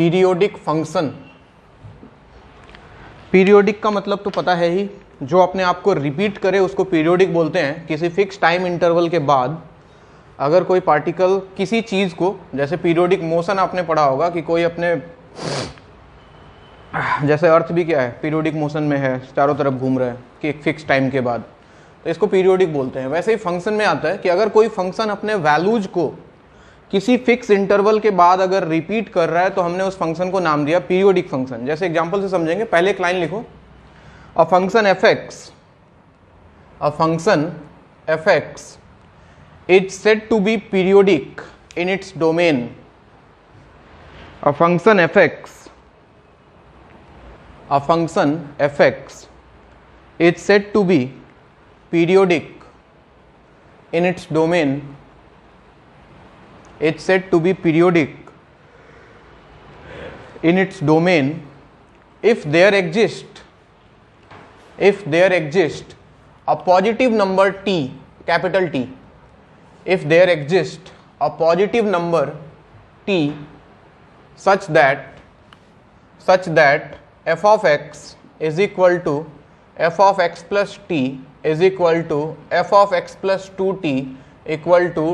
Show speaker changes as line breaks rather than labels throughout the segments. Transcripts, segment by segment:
Periodic function. Periodic का मतलब तो पता है ही, जो अपने आप को रिपीट करे उसको पीरियोडिक बोलते हैं। किसी फिक्स टाइम इंटरवल के बाद अगर कोई पार्टिकल किसी चीज़ को, जैसे पीरियोडिक मोशन आपने पढ़ा होगा कि कोई अपने, जैसे अर्थ भी क्या है, पीरियोडिक मोशन में है, चारों तरफ घूम रहा है कि एक फिक्स टाइम के बाद, तो इसको पीरियोडिक बोलते हैं। वैसे ही फंक्शन में आता है कि अगर कोई फंक्शन अपने वैल्यूज को किसी फिक्स इंटरवल के बाद अगर रिपीट कर रहा है तो हमने उस फंक्शन को नाम दिया पीरियोडिक फंक्शन। जैसे एग्जांपल से समझेंगे, पहले एक लाइन लिखो, a function f x is said to be periodic in its domain. A function f x is said to be periodic in its domain. It's said to be periodic in its domain if there exists a positive number t, capital T, if there exists a positive number t such that f of x is equal to f of x plus t is equal to f of x plus 2t equal to ...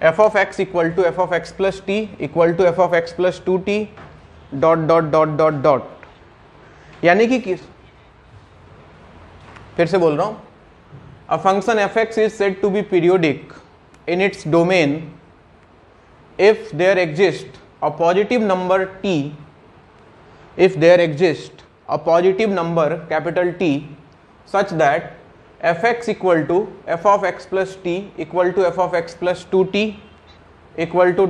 f of x equal to f of x plus t equal to f of x plus 2t ... यानी कि फिर से बोल रहा हूं, a function f x is said to be periodic in its domain if there exists a positive number t, if there exists a positive number capital T such that fx equal to f of x plus t equal to f of x plus 2t equal to ...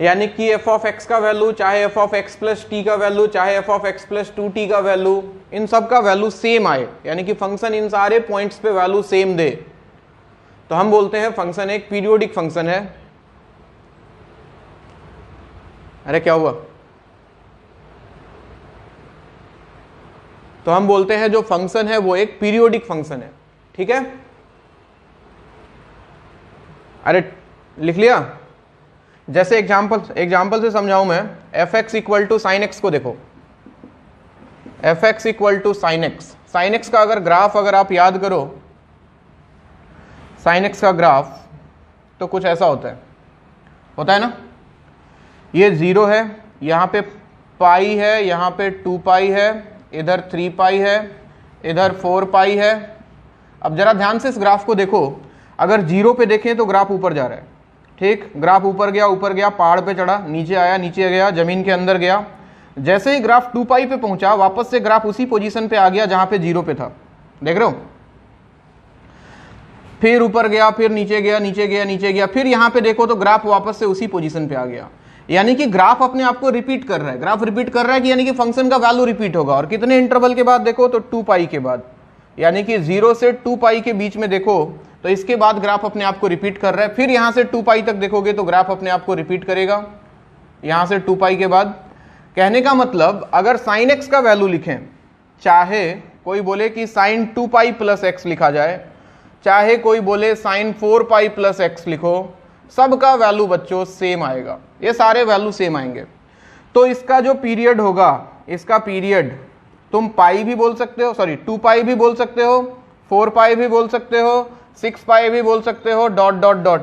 यानी कि f of x का value चाहे f of x plus t का value चाहे f of x plus 2t का value, इन सब का value same आए, यानी कि फंक्शन इन सारे पॉइंट्स पे वैल्यू सेम दे, तो हम बोलते हैं फंक्शन एक पीरियोडिक फंक्शन है। अरे क्या हुआ? तो हम बोलते हैं जो फंक्शन है वो एक पीरियोडिक फंक्शन है। ठीक है, अरे लिख लिया? जैसे एग्जाम्पल से समझाऊं मैं, f x equal to sine x को देखो, f x equal to sine x का अगर ग्राफ अगर आप याद करो, साइन एक्स का ग्राफ तो कुछ ऐसा होता है ना, ये 0 है, यहाँ पे पाई है, यहाँ पे 2 पाई है, इधर 3 पाई है, इधर 4 पाई है। अब जरा ध्यान से इस ग्राफ को देखो, अगर 0 पे देखें तो ग्राफ ऊपर जा रहा है, ठीक, ग्राफ ऊपर गया, पहाड़ पे चढ़ा, नीचे आया, नीचे गया, जमीन के अंदर गया। जैसे ही ग्राफ 2 पाई पे पहुंचा, वापस से ग्राफ उसी पोजीशन पे आ गया जहां पे 0 पे था, देख रहे हो? फिर ऊपर गया, फिर नीचे गया, फिर यहां पे देखो तो ग्राफ वापस से उसी पोजीशन पे आ गया। यानी कि ग्राफ अपने आप को रिपीट कर रहा है, ग्राफ रिपीट कर रहा है कि यानी कि फंक्शन का वैल्यू रिपीट होगा। और कितने इंटरवल के बाद देखो तो 2 पाई के बाद, यानी कि 0 से 2 पाई के बीच में देखो तो इसके बाद ग्राफ अपने आप को रिपीट कर रहा है। फिर यहां से 2 पाई तक देखोगे तो ग्राफ अपने आप को रिपीट करेगा, यहां से 2 पाई के बाद। कहने का मतलब अगर साइन एक्स का वैल्यू लिखें, चाहे कोई बोले कि साइन 2 पाई प्लस एक्स लिखा जाए, चाहे कोई बोले साइन 4 पाई प्लस एक्स लिखो, सबका वैल्यू बच्चों सेम आएगा, ये सारे वैल्यू सेम आएंगे। तो इसका जो पीरियड होगा, इसका पीरियड तुम पाई भी बोल सकते हो, सॉरी 2 पाई भी बोल सकते हो, 4 पाई भी बोल सकते हो, 6 पाई भी बोल सकते हो, ...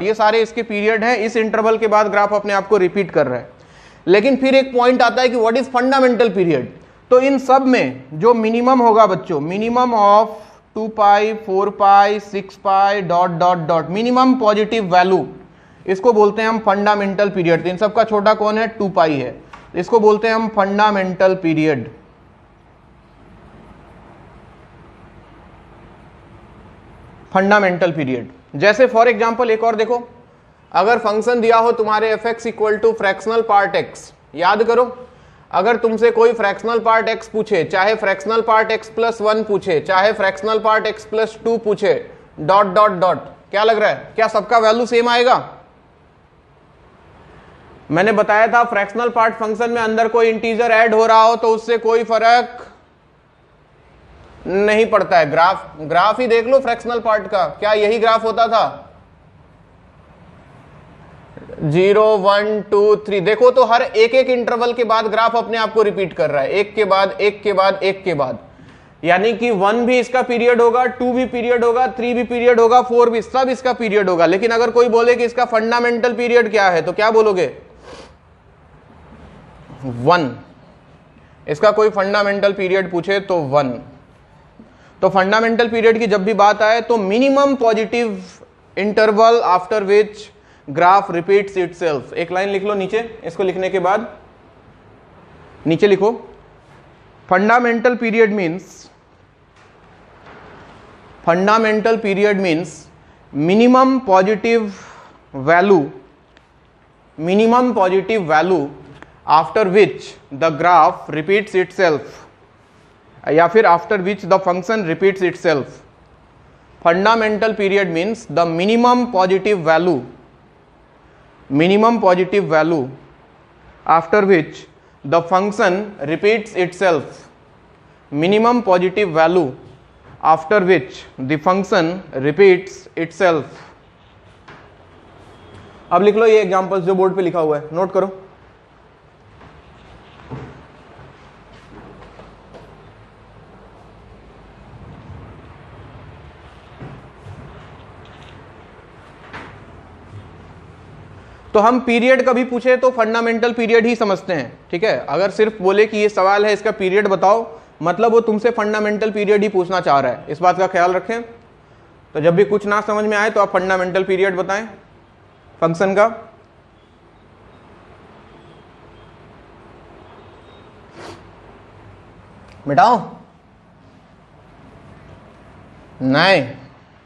ये सारे इसके पीरियड हैं। इस इंटरवल के बाद ग्राफ अपने आप को रिपीट कर रहा है। लेकिन फिर एक पॉइंट आता है कि व्हाट इज फंडामेंटल पीरियड। तो इन सब में जो मिनिमम होगा बच्चों, minimum of 2 pi, 4 pi, 6 pi ... minimum positive value, इसको बोलते हैं हम फंडामेंटल पीरियड। इन सब का छोटा कौन है? 2 पाई है, इसको बोलते हैं हम फंडामेंटल पीरियड। Fundamental period. जैसे फॉर एग्जांपल एक और देखो, अगर फंक्शन दिया हो तुम्हारे f x equal to fractional part x, याद करो, अगर तुमसे कोई फ्रैक्शनल पार्ट एक्स पूछे, चाहे फ्रैक्शनल पार्ट एक्स प्लस 1 पूछे, चाहे फ्रैक्शनल पार्ट एक्स प्लस 2 पूछे ... क्या लग रहा है, क्या सबका वैल्यू सेम आएगा? मैंने बताया था फ्रैक्शनल पार्ट फंक्शन में अंदर कोई इंटीजर ऐड हो रहा हो तो उससे कोई फर्क नहीं पड़ता है। ग्राफ ही देख लो फ्रैक्शनल पार्ट का, क्या यही ग्राफ होता था? 0 1 2 3, देखो तो हर एक एक इंटरवल के बाद ग्राफ अपने आप को रिपीट कर रहा है, एक के बाद एक के बाद एक के बाद, यानी कि 1 भी इसका पीरियड होगा, 2 भी पीरियड होगा, 3 भी पीरियड होगा, 4 भी, सब इसका पीरियड होगा। लेकिन अगर कोई बोले कि इसका फंडामेंटल पीरियड क्या है तो क्या बोलोगे? 1। इसका कोई फंडामेंटल पीरियड पूछे तो 1। तो फंडामेंटल पीरियड की जब भी बात आए तो minimum positive interval after which graph repeats itself. एक लाइन लिख लो नीचे, इसको लिखने के बाद नीचे लिखो fundamental period means minimum positive value after which the graph repeats itself, या फिर after which the function repeats itself. Fundamental period means the minimum positive value after which the function repeats itself. Minimum positive value after which the function repeats itself. अब लिख लो ये examples जो board पे लिखा हुआ है, नोट करो। तो हम पीरियड कभी पूछे तो फंडामेंटल पीरियड ही समझते हैं, ठीक है। अगर सिर्फ बोले कि ये सवाल है इसका पीरियड बताओ, मतलब वो तुमसे फंडामेंटल पीरियड ही पूछना चाह रहा है, इस बात का ख्याल रखें। तो जब भी कुछ ना समझ में आए तो आप फंडामेंटल पीरियड बताएं फंक्शन का। मिटाओ नहीं,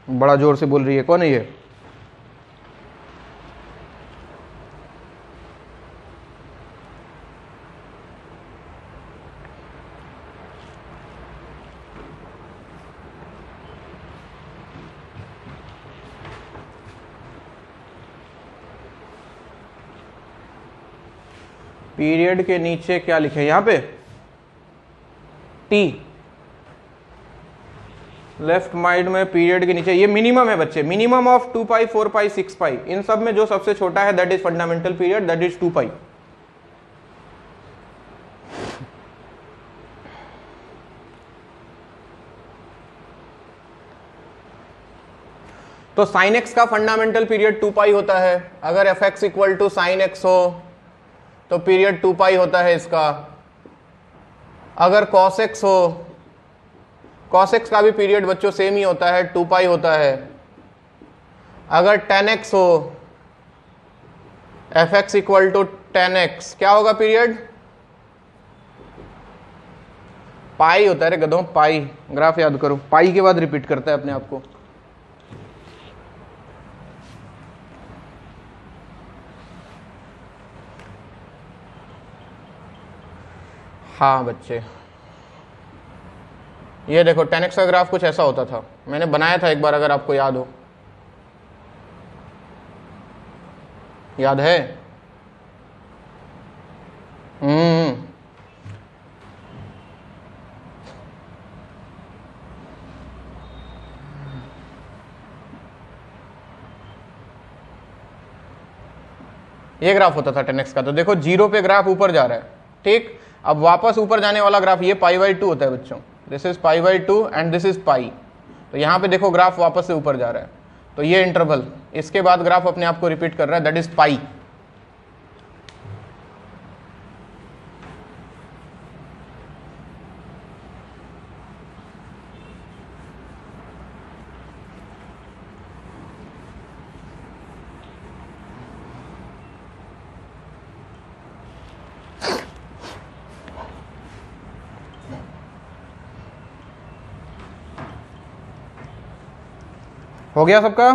बड़ा जोर से बोल रही है, कौन है ये? पीरियड के नीचे क्या लिखे यहां पे? टी। लेफ्ट माइंड में पीरियड के नीचे ये मिनिमम है बच्चे, मिनिमम ऑफ 2 पाई 4 पाई 6 पाई, इन सब में जो सबसे छोटा है that is fundamental period, that is 2 pi. तो साइन एक्स का फंडामेंटल पीरियड 2 पाई होता है। अगर f x equal to sine x हो तो पीरियड 2 पाई होता है इसका। अगर cos x हो, cos x का भी पीरियड बच्चों सेम ही होता है, 2 पाई होता है। अगर tan x हो, f x equal to tan x, क्या होगा पीरियड? पाई होता है रे गधों, पाई। ग्राफ याद करो, पाई के बाद रिपीट करता है अपने आप को। हाँ बच्चे, ये देखो tan x का ग्राफ कुछ ऐसा होता था, मैंने बनाया था एक बार, अगर आपको याद हो। याद है? ये ग्राफ होता था tan x का। तो देखो 0 पे ग्राफ ऊपर जा रहा है, ठीक। अब वापस ऊपर जाने वाला ग्राफ ये π/2 होता है बच्चों, this is π/2 and this is pi. तो यहाँ पे देखो ग्राफ वापस से ऊपर जा रहा है, तो ये इंटरवल, इसके बाद ग्राफ अपने आप को रिपीट कर रहा है, दैट इज पाई। हो गया सबका?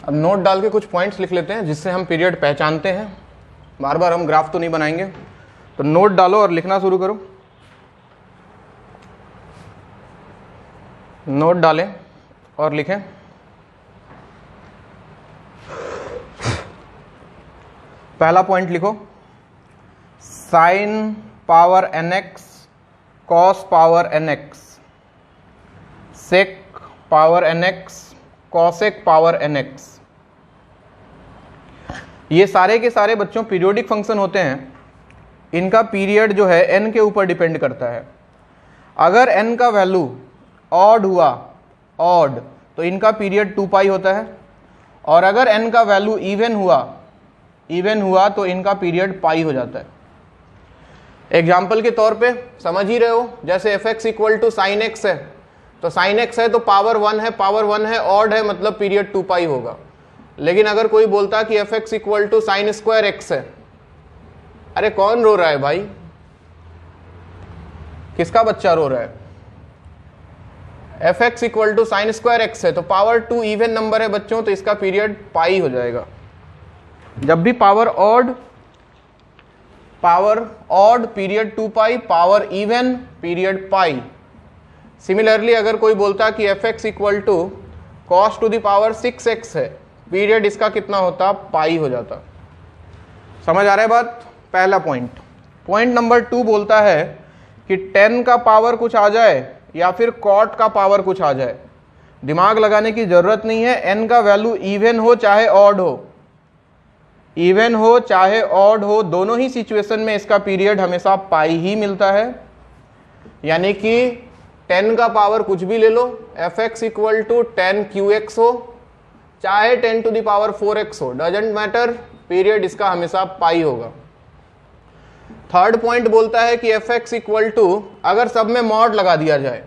अब नोट डाल के कुछ पॉइंट्स लिख लेते हैं जिससे हम पीरियड पहचानते हैं। बार बार हम ग्राफ तो नहीं बनाएंगे, तो नोट डालो और लिखना शुरू करो। नोट डालें और लिखें। पहला पॉइंट लिखो, sine power nx cos power nx, sec power nx cosec power nx। ये सारे के सारे बच्चों पीरियोडिक फंक्शन होते हैं, इनका पीरियड जो है n के ऊपर डिपेंड करता है। अगर n का वैल्यू ऑड हुआ, ऑड, तो इनका पीरियड 2 पाई होता है, और अगर n का वैल्यू इवन हुआ तो इनका पीरियड पाई हो जाता है। एग्जाम्पल के तौर पे समझ ही रहे हो, जैसे fx equal to sine x है, तो साइन एक्स है तो पावर 1 है, पावर 1 है, ऑड है, मतलब पीरियड 2 पाई होगा। लेकिन अगर कोई बोलता कि fx equal to sine square x है, अरे कौन रो रहा है भाई, किसका बच्चा रो रहा है? fx equal to sine square x है तो पावर 2 इवन नंबर है बच्चों, तो इसका पीरियड पाई हो जाएगा। जब भी power odd period 2 pi, power even period pi. Similarly अगर कोई बोलता कि fx equal to cos to the power 6x है, पीरियड इसका कितना होता? पाई हो जाता। समझ आ रहा है बात? पहला पॉइंट। पॉइंट नंबर 2 बोलता है कि 10 का पावर कुछ आ जाए या फिर कॉट का पावर कुछ आ जाए, दिमाग लगाने की जरूरत नहीं है। n का वैल्यू इवन हो चाहे ऑड हो, इवन हो चाहे ऑड हो, दोनों ही सिचुएशन में इसका पीरियड हमेशा पाई ही मिलता है। यानी कि 10 का पावर कुछ भी ले लो, fx इक्वल टू 10qx हो चाहे 10 टू द पावर 4x हो, डजेंट मैटर, पीरियड इसका हमेशा पाई होगा। थर्ड पॉइंट बोलता है कि fx इक्वल टू, अगर सब में मॉड लगा दिया जाए,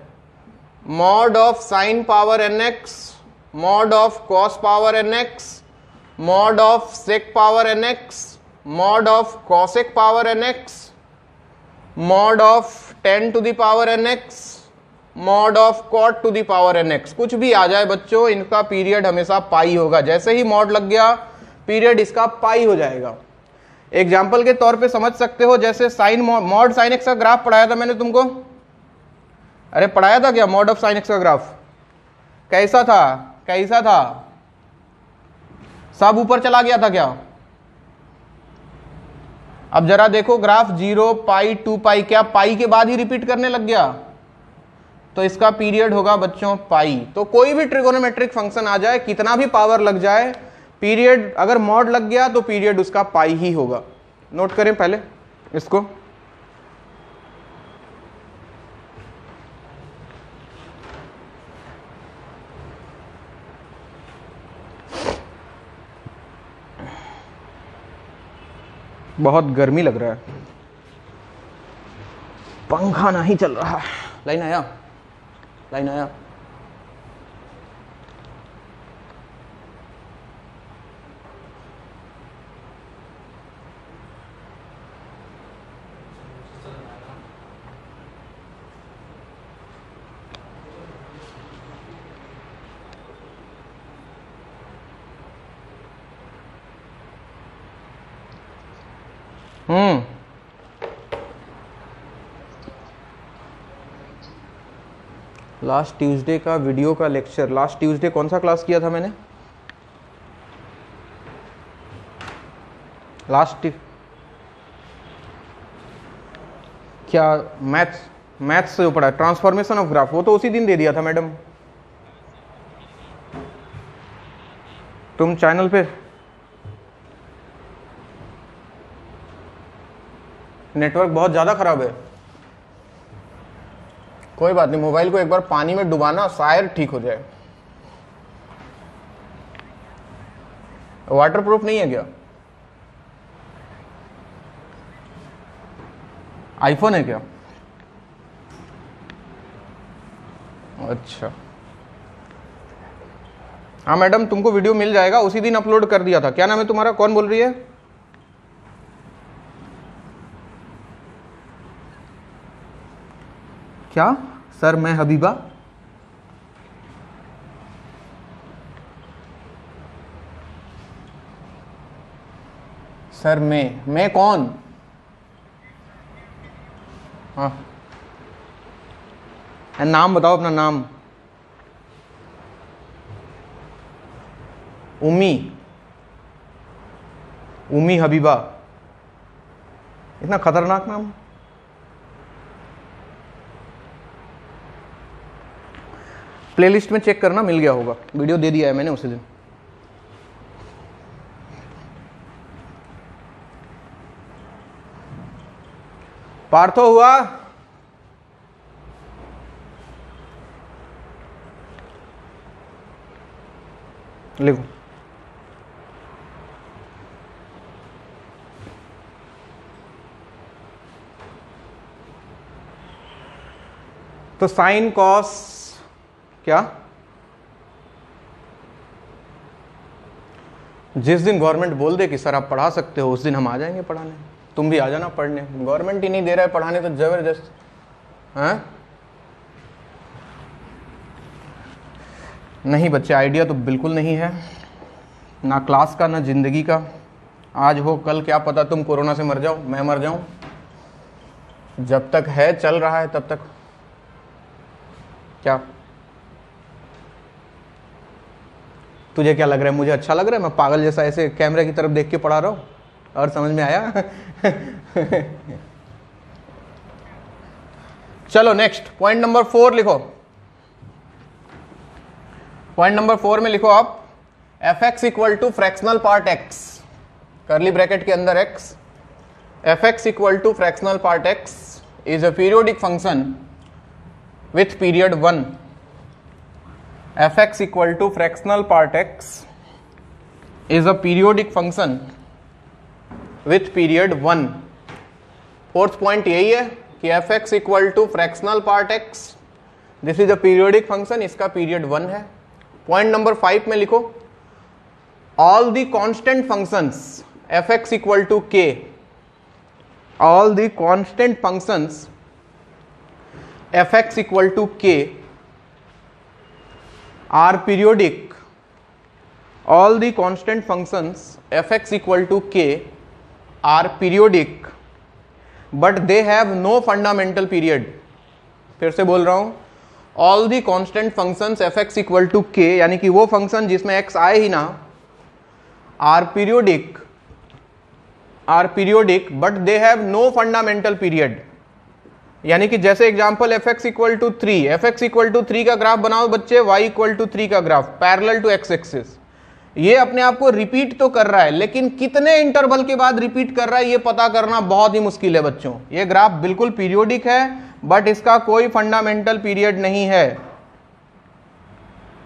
mod of sine power nx, mod of cos power nx, mod of sec power nx, mod of cosec power nx, mod of 10 to the power nx, mod of cot to the power nx, कुछ भी आ जाए बच्चों, इनका period हमेशा पाई होगा। जैसे ही mod लग गया, पीरियड इसका पाई हो जाएगा। एग्जाम्पल के तौर पे समझ सकते हो, जैसे साइन मॉड साइन एक्स का ग्राफ पढ़ाया था मैंने तुमको, अरे पढ़ाया था क्या? मॉड ऑफ साइन एक्स का ग्राफ कैसा था? कैसा था? सब ऊपर चला गया था क्या? अब जरा देखो ग्राफ 0 पाई 2 पाई, क्या पाई के बाद ही रिपीट करने लग गया? तो इसका पीरियड होगा बच्चों पाई। तो कोई भी ट्रिगोनोमेट्रिक फंक्शन आ जाए, कितना भी पावर लग जाए, पीरियड अगर मॉड लग गया तो पीरियड उसका पाई ही होगा। नोट करें पहले इसको। बहुत गर्मी लग रहा है, पंखा नहीं चल रहा है। लाइन आया, लाइन आया। लास्ट ट्यूसडे का वीडियो का लेक्चर, लास्ट ट्यूसडे कौन सा क्लास किया था मैंने? लास्ट क्या मैथ्स से जो पढ़ा, ट्रांसफॉर्मेशन ऑफ ग्राफ, वो तो उसी दिन दे दिया था मैडम। तुम चैनल पे नेटवर्क बहुत ज्यादा खराब है। कोई बात नहीं, मोबाइल को एक बार पानी में डुबाना, शायद ठीक हो जाए। वाटरप्रूफ नहीं है क्या? आईफोन है क्या? अच्छा हाँ मैडम, तुमको वीडियो मिल जाएगा, उसी दिन अपलोड कर दिया था। क्या नाम है तुम्हारा? कौन बोल रही है? क्या सर? मैं हबीबा। सर मैं कौन? हाँ नाम बताओ अपना नाम। उम्मी। उम्मी हबीबा, इतना खतरनाक नाम। प्लेलिस्ट में चेक करना, मिल गया होगा, वीडियो दे दिया है मैंने उसी दिन। पार्थो हुआ? लिखो। तो साइन कॉस क्या, जिस दिन गवर्नमेंट बोल दे कि सर आप पढ़ा सकते हो, उस दिन हम आ जाएंगे पढ़ाने। तुम भी आ जाना पढ़ने। गवर्नमेंट ही नहीं दे रहा है पढ़ाने तो जबरदस्त। हाँ नहीं बच्चे, आइडिया तो बिल्कुल नहीं है, ना क्लास का ना जिंदगी का। आज हो कल क्या पता तुम कोरोना से मर जाओ, मैं मर जाऊं। जब तक है चल रहा है तब तक क्या। तुझे क्या लग रहा है, मुझे अच्छा लग रहा है? मैं पागल जैसा ऐसे कैमरे की तरफ देख के पढ़ा रहा हूं? और समझ में आया? चलो नेक्स्ट पॉइंट नंबर 4 लिखो। पॉइंट नंबर 4 में लिखो आप f x equal to fractional part x, curly bracket के अंदर x, f x equal to fractional part x is a periodic function with period 1, fx equal to fractional part x is a periodic function with period 1। Fourth point यही है कि fx equal to fractional part x, this is a periodic function, इसका period 1 है। Point number 5 में लिखो all the constant functions fx equal to k, all the constant functions fx equal to k are periodic, all the constant functions fx equal to k are periodic but they have no fundamental period। फिर से बोल रहा हूं, all the constant functions fx equal to k यानी कि वो function जिसमें x आए ही ना, are periodic but they have no fundamental period। यानी कि जैसे example fx equal to 3, fx equal to 3 का ग्राफ बनाओ बच्चे, y इक्वल टू 3 का graph parallel to x axis. ये अपने आप को रिपीट तो कर रहा है, लेकिन कितने इंटरवल के बाद रिपीट कर रहा है ये पता करना बहुत ही मुश्किल है बच्चों। ये ग्राफ बिल्कुल पीरियोडिक है बट इसका कोई फंडामेंटल पीरियड नहीं है,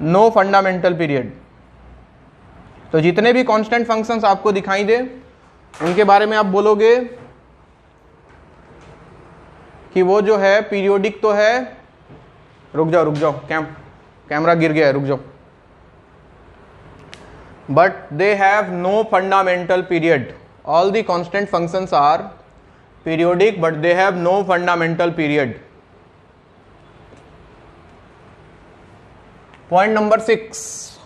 नो फंडामेंटल पीरियड। तो जितने भी कांस्टेंट फंक्शंस आपको दिखाई दे उनके बारे में आप बोलोगे कि वो जो है पीरियोडिक तो है। रुक जाओ कैमरा गिर गया है, रुक जाओ। But they have no fundamental period, all the constant functions are periodic but they have no fundamental period. Point number 6,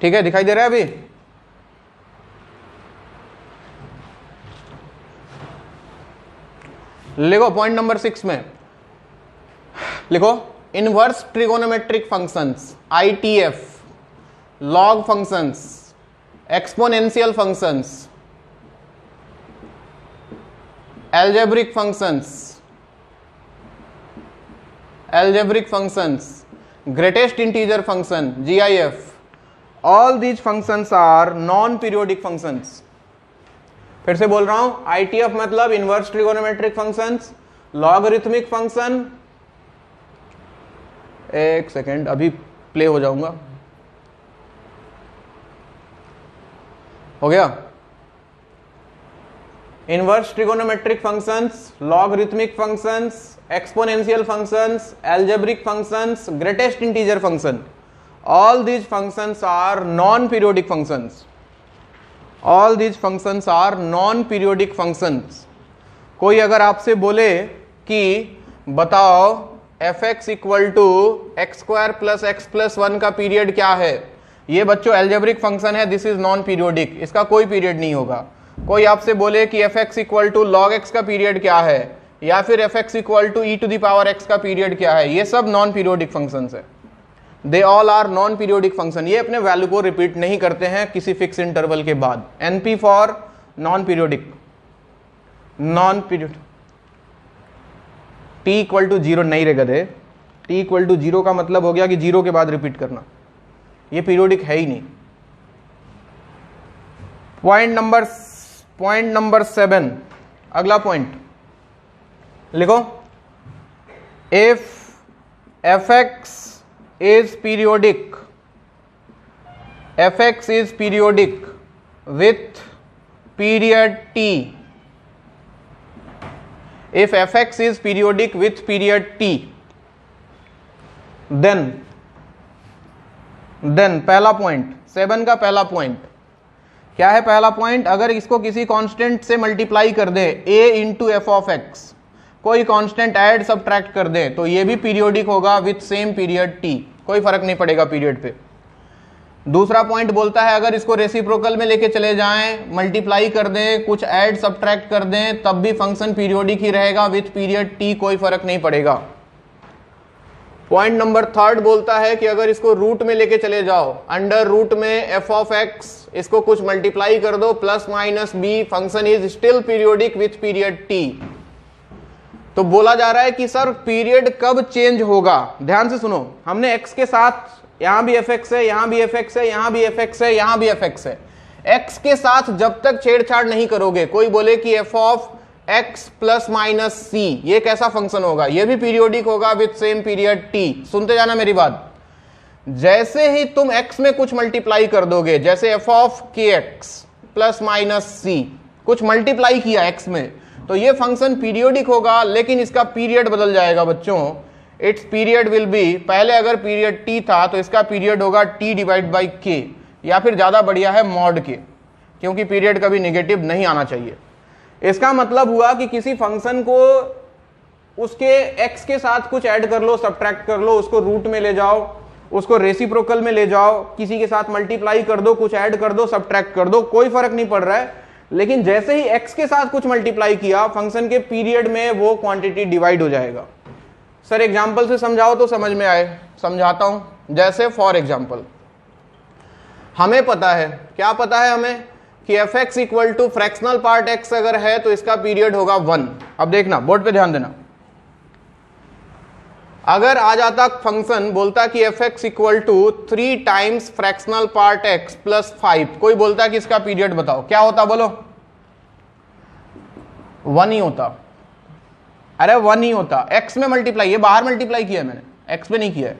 ठीक है, दिखाई दे रहा है अभी? लिखो पॉइंट नंबर 6 में लिखो inverse trigonometric functions, ITF, log functions, exponential functions, algebraic functions, greatest integer function, GIF, all these functions are non-periodic functions। फिर से बोल रहा हूं, ITF मतलब inverse trigonometric functions, logarithmic function, एक सेकेंड अभी प्ले हो जाऊंगा, हो गया? Inverse trigonometric functions, logarithmic functions, exponential functions, algebraic functions, greatest integer function, all these functions are non-periodic functions। All these functions are non-periodic functions। कोई अगर आपसे बोले कि बताओ fx equal to x square plus x plus 1 का period क्या है, ये बच्चों एल्जेब्रिक फंक्शन है, दिस इज नॉन पीरियोडिक, इसका कोई पीरियड नहीं होगा। कोई आपसे बोले कि fx equal to log x का पीरियड क्या है, या फिर fx equal to e to the power x का पीरियड क्या है, ये सब नॉन पीरियोडिक फंक्शंस है। They all are non periodic function, ये अपने वैल्यू को रिपीट नहीं करते हैं किसी फिक्स इंटरवल के बाद। NP for non periodic, non period, T equal to zero नहीं रहेगा दे, टी इक्वल टू जीरो का मतलब हो गया कि जीरो के बाद रिपीट करना, ये पीरियोडिक है ही नहीं। पॉइंट नंबर 7, अगला पॉइंट लिखो, if fx is periodic, fx is periodic with period t, if fx is periodic with period t, then पहला पॉइंट 7 का पहला पॉइंट क्या है? पहला पॉइंट, अगर इसको किसी कांस्टेंट से मल्टीप्लाई कर दे a into F of x, कोई कांस्टेंट ऐड सबट्रैक्ट कर दे, तो ये भी पीरियोडिक होगा विथ सेम पीरियड t, कोई फर्क नहीं पड़ेगा पीरियड पे। दूसरा पॉइंट बोलता है अगर इसको रेसिप्रोकल में लेके चले जाएं, मल्टीप्लाई कर दें, कुछ ऐड सबट्रैक्ट कर दें, तब भी फंक्शन पीरियोडिक ही रहेगा विथ पीरियड t, कोई फर्क नहीं पड़ेगा। पॉइंट नंबर 3 बोलता है कि अगर इसको रूट में लेके चले जाओ, अंडर रूट में एफ ऑफ एक्स, इसको कुछ मल्टीप्लाई कर दो plus minus b, function is still periodic with period t। तो बोला जा रहा है कि सर पीरियड कब चेंज होगा? ध्यान से सुनो, हमने x के साथ यहां भी fx है, यहां भी fx है, यहां भी fx है, यहां भी fx है, x के साथ जब तक छेड़छाड़ नहीं करोगे, कोई बोले कि f of x plus minus C, ये कैसा फंक्शन होगा? ये भी पीरियोडिक होगा विथ सेम पीरियड t। सुनते जाना मेरी बात, जैसे ही तुम x में कुछ मल्टीप्लाई कर दोगे, जैसे f of kx plus minus C, कुछ मल्टीप्लाई किया x में, तो ये फंक्शन पीरियोडिक होगा, लेकिन इसका पीरियड बदल जाएगा बच्चों। इट्स पीरियड विल बी, पहले अगर पीरियड t था तो इसका पीरियड होगा t डिवाइड बाई k, या फिर ज्यादा बढ़िया है मॉड k, क्योंकि पीरियड कभी नेगेटिव नहीं आना चाहिए। इसका मतलब हुआ कि किसी फंक्शन को उसके x के साथ कुछ ऐड कर लो, सब्ट्रैक्ट कर लो, उसको रूट में ले जाओ, उसको रेसिप्रोकल में ले जाओ, किसी के साथ मल्टीप्लाई कर दो, कुछ ऐड कर दो, सब्ट्रैक्ट कर दो, कोई फर्क नहीं पड़ रहा है, लेकिन जैसे ही x के साथ कुछ मल्टीप्लाई किया, फंक्शन के पीरियड में वो क्वांटिटी डिवाइड हो जाएगा। सर एग्जांपल से समझाओ तो समझ में आए, समझाता हूं। जैसे फॉर एग्जांपल, हमें पता है, क्या पता है हमें, कि fx equal to fractional part x अगर है तो इसका पीरियड होगा 1। अब देखना, बोर्ड पे ध्यान देना, अगर आ जाता फंक्शन बोलता कि fx equal to 3 times fractional part x plus 5, कोई बोलता कि इसका पीरियड बताओ, क्या होता बोलो? 1 ही होता। अरे 1 ही होता, x में मल्टीप्लाई, ये बाहर मल्टीप्लाई किया है मैंने, x पे नहीं किया है।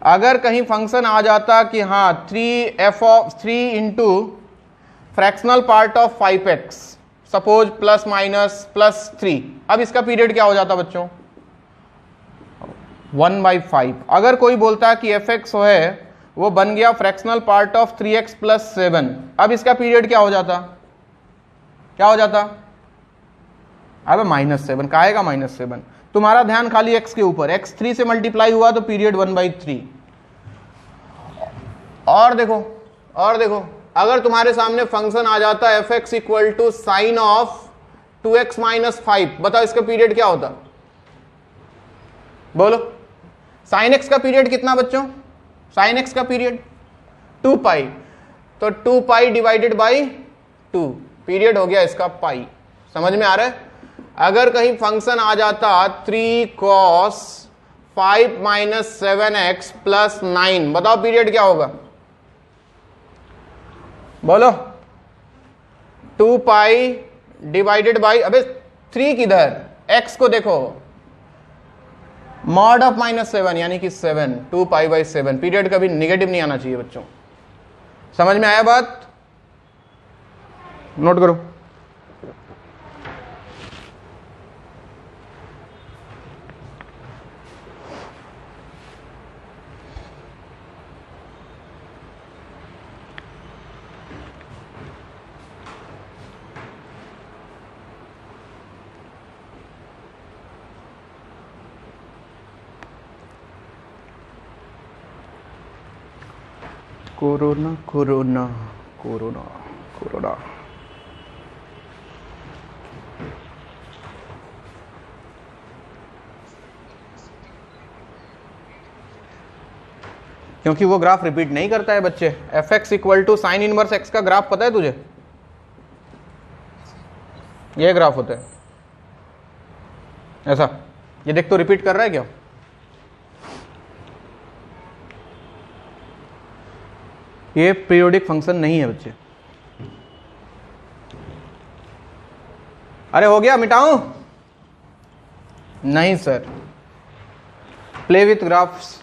अगर कहीं फंक्शन आ जाता कि हाँ 3 into fractional part of 5x, suppose plus minus plus 3, अब इसका पीरियड क्या हो जाता बच्चों? 1/5। अगर कोई बोलता कि fx है वो बन गया fractional part of 3x plus 7, अब इसका पीरियड क्या हो जाता? क्या हो जाता? अब -7, का आएगा -7? तुम्हारा ध्यान खाली x के ऊपर, x 3 से मल्टीप्लाई हुआ तो पीरियड 1/3। और देखो अगर तुम्हारे सामने फंक्शन आ जाता fx equal to sine of 2x minus 5, बताओ इसका पीरियड क्या होता? बोलो, साइन x का पीरियड कितना बच्चों? साइन x का पीरियड 2 पाई, तो 2 पाई डिवाइडेड बाई 2, पीरियड हो गया इसका पाई। समझ में आ रहा है? अगर कहीं फंक्शन आ जाता 3 cos 5 माइनस 7x प्लस 9, बताओ पीरियड क्या होगा? बोलो, 2 पाई डिवाइडेड बाई, अबे 3 किधर, x को देखो, मॉड ऑफ -7 यानी कि 7, 2 पाई बाई 7, पीरियड कभी निगेटिव नहीं आना चाहिए बच्चों। समझ में आया बात? नोट करो। कोरोना कोरोना कोरोना कोरोना, क्योंकि वो ग्राफ रिपीट नहीं करता है बच्चे। F x equal to sine inverse x का ग्राफ पता है तुझे? ये ग्राफ होता है ऐसा, ये देख तो रिपीट कर रहा है क्या? ये पीरियोडिक फंक्शन नहीं है बच्चे। अरे हो गया, मिटाऊं? नहीं सर, प्ले विथ ग्राफ्स।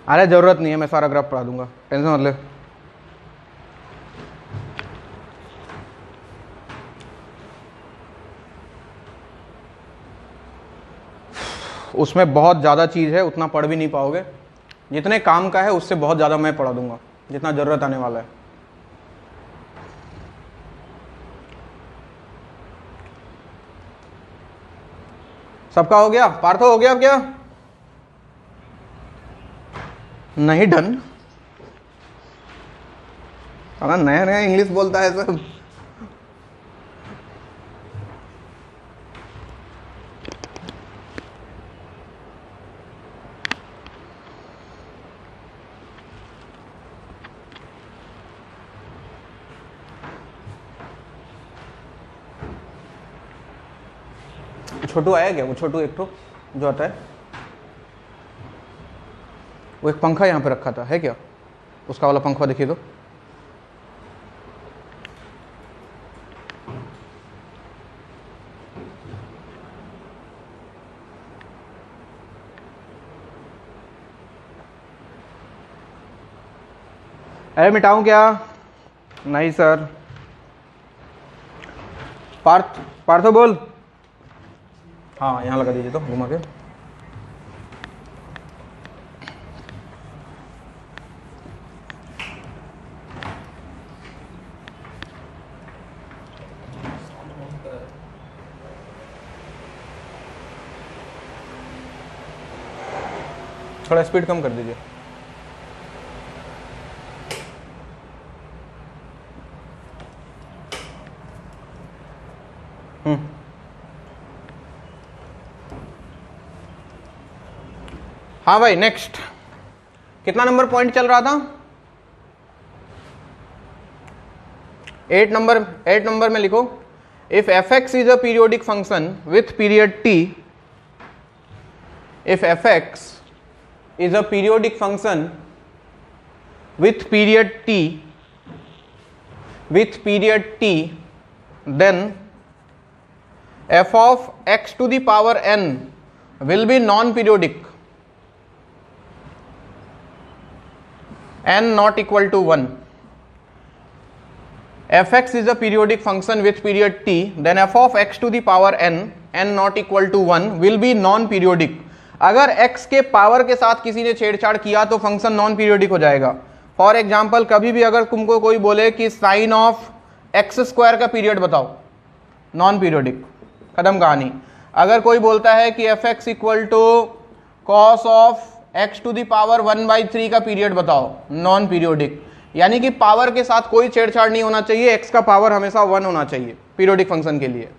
अरे जरूरत नहीं है, मैं सारा ग्राफ पढ़ा दूंगा, टेंशन मत ले। उसमें बहुत ज़्यादा चीज़ है, उतना पढ़ भी नहीं पाओगे। जितने काम का है उससे बहुत ज़्यादा मैं पढ़ा दूंगा, जितना ज़रूरत आने वाला है। सबका हो गया? पार्थो हो गया क्या? नहीं डन? नया नया इंग्लिश बोलता है सब। छोटू आया क्या? वो छोटू एक तो जो आता है, वो एक पंखा यहाँ पे रखा था, है क्या? उसका वाला पंखा देखिए तो। अरे मिटाऊं क्या? नहीं सर। पार्थो बोल। हाँ यहाँ लगा दीजिए तो घुमा के। थोड़ा स्पीड कम कर दीजिए। हाँ भाई नेक्स्ट, कितना नंबर पॉइंट चल रहा था? 8 नंबर में लिखो, if F x is a periodic function with period T, if F x is a periodic function with period t, then f of x to the power n will be non-periodic, n not equal to 1. fx is a periodic function with period t, then f of x to the power n not equal to 1 will be non-periodic. अगर x के power के साथ किसी ने छेड़छाड़ किया तो function non periodic हो जाएगा। फॉर एग्जाम्पल, कभी भी अगर तुमको कोई बोले कि साइन ऑफ एक्स स्क्वायर का पीरियड बताओ, नॉन पीरियोडिक, खत्म कहानी। अगर कोई बोलता है कि f x equal to cos of x to the power 1/3 का पीरियड बताओ, नॉन पीरियोडिक। यानी कि पावर के साथ कोई छेड़छाड़ नहीं होना चाहिए, एक्स का पावर हमेशा 1 होना चाहिए पीरियोडिक फंक्शन के लिए।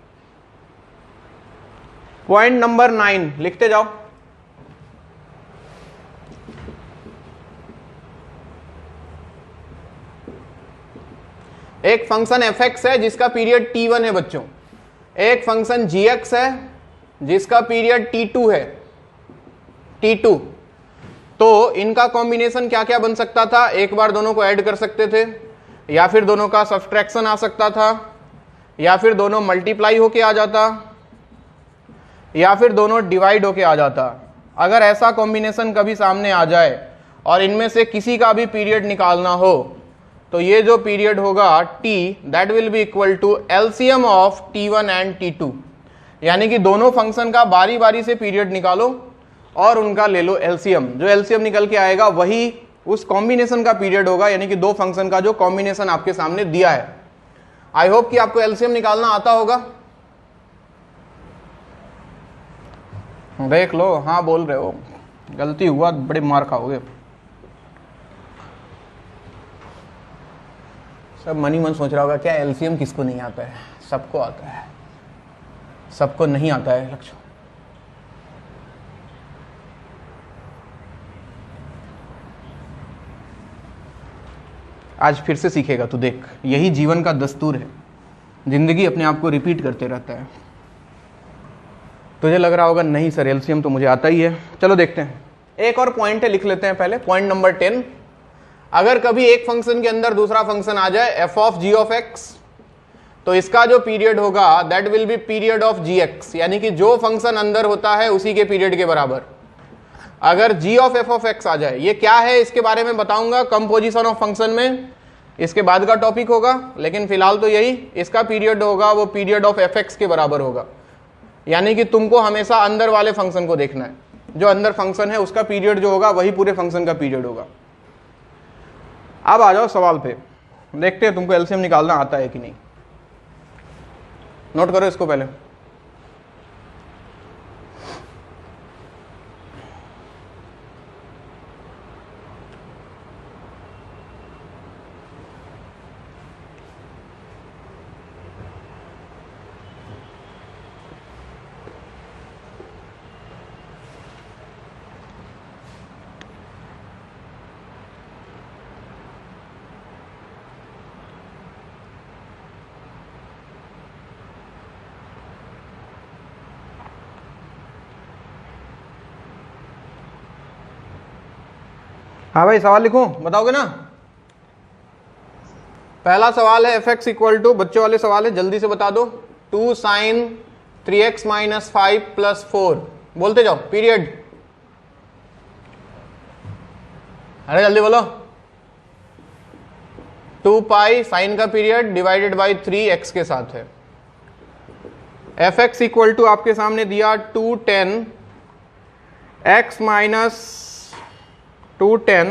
पॉइंट नंबर 9 लिखते जाओ। एक फंक्शन एफ एक्स है जिसका पीरियड t1 है बच्चों, एक फंक्शन जी एक्स है जिसका पीरियड t2 है, t2। तो इनका कॉम्बिनेशन क्या क्या बन सकता था? एक बार दोनों को ऐड कर सकते थे, या फिर दोनों का सब्सट्रैक्शन आ सकता था, या फिर दोनों मल्टीप्लाई होके आ जाता, या फिर दोनों डिवाइड होके आ जाता। अगर ऐसा कॉम्बिनेशन कभी सामने आ जाए और इनमें से किसी का भी पीरियड निकालना हो, तो ये जो पीरियड होगा t, that will be equal to LCM of t1 and t2। यानी कि दोनों फंक्शन का बारी बारी से पीरियड निकालो और उनका ले लो एलसीएम। जो एलसीएम निकल के आएगा वही उस कॉम्बिनेशन का पीरियड होगा, यानी कि दो फंक्शन का जो कॉम्बिनेशन आपके सामने दिया है। आई होप कि आपको एलसीएम निकालना आता होगा। देख लो, हाँ बोल रहे हो, गलती हुआ बड़े मार खाओगे। सब मन ही मन सोच रहा होगा क्या एलसीएम किसको नहीं आता है? सबको आता है, सबको नहीं आता है लक्ष्य। आज फिर से सीखेगा तू, देख यही जीवन का दस्तूर है, जिंदगी अपने आप को रिपीट करते रहता है। तुझे लग रहा होगा नहीं सर एलसीएम तो मुझे आता ही है, चलो देखते हैं। एक और पॉइंट है, लिख लेते हैं पहले, पॉइंट नंबर 10। अगर कभी एक फंक्शन के अंदर दूसरा फंक्शन आ जाए f of g of x, तो इसका जो पीरियड होगा that will be period of g x, यानी कि जो फंक्शन अंदर होता है उसी के पीरियड के बराबर। अगर जी ऑफ एफ ऑफ एक्स आ जाए, ये क्या है इसके बारे में बताऊंगा कंपोजिशन ऑफ फंक्शन में, इसके बाद का टॉपिक होगा, लेकिन फिलहाल तो यही, इसका पीरियड होगा वो पीरियड ऑफ एफ एक्स के बराबर होगा। यानी कि तुमको हमेशा अंदर वाले फंक्शन को देखना है, जो अंदर फंक्शन है उसका पीरियड जो होगा वही पूरे फंक्शन का पीरियड होगा। अब आ जाओ सवाल पे, देखते हैं तुमको एलसीएम निकालना आता है कि नहीं। नोट करो इसको पहले। हाँ भाई सवाल लिखूं, बताओगे ना। पहला सवाल है एफ एक्स इक्वल टू, बच्चों वाले सवाल है, जल्दी से बता दो, 2 sin 3x माइनस 5 प्लस 4, बोलते जाओ पीरियड। अरे जल्दी बोलो। 2 पाई साइन का पीरियड डिवाइडेड बाई 3x के साथ है। एफ एक्स इक्वल टू आपके सामने दिया 210 x minus 210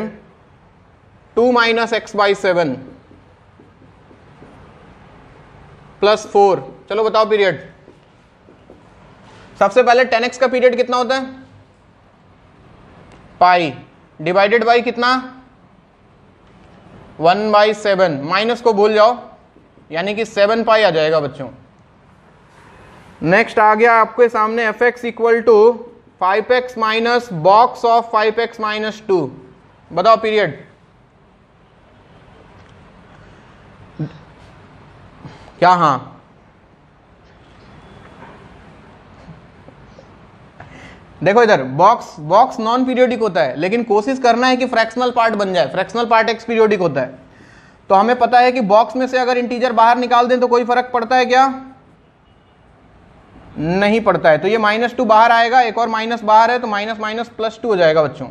2 minus x by 7 plus 4। चलो बताओ पीरियड। सबसे पहले 10x का पीरियड कितना होता है, पाई, डिवाइडेड बाई कितना 1/7, माइनस को भूल जाओ, यानी कि 7 पाई आ जाएगा बच्चों। नेक्स्ट आ गया आपके सामने f x equal to 5x minus box of 5x minus 2, बताओ पीरियड। क्या, हाँ देखो इधर बॉक्स नॉन पीरियोडिक होता है, लेकिन कोशिश करना है कि फ्रैक्शनल पार्ट बन जाए। फ्रैक्शनल पार्ट एक्स पीरियोडिक होता है, तो हमें पता है कि बॉक्स में से अगर इंटीजर बाहर निकाल दें तो कोई फर्क पड़ता है क्या, नहीं पड़ता है। तो ये -2 बाहर आएगा, एक और माइनस बाहर है, तो माइनस माइनस प्लस 2 हो जाएगा बच्चों।